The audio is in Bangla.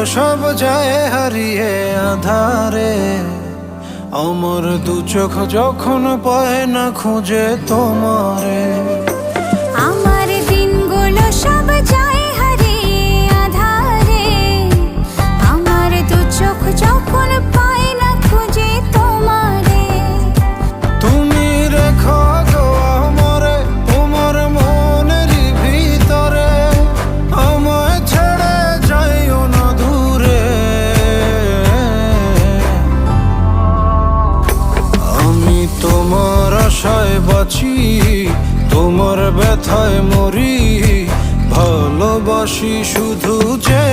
সব যায় হারিয়ে আধারে। আমার দু চোখ যখন পায় না খুঁজে তোমারে। আমার দিনগুলো সব যায় হারিয়ে আঁধারে। আমার দু চোখ যখন পায় না খুঁজে তোমারে। তুমি রেখো গো আমারে তোমার মনেরই ভিতরে, আমায় ছেড়ে যাইও না দূরে। আমি তোমার আশায় বাঁচি, তোমার ব্যথায় মরি, ভালোবাসি শুধু যে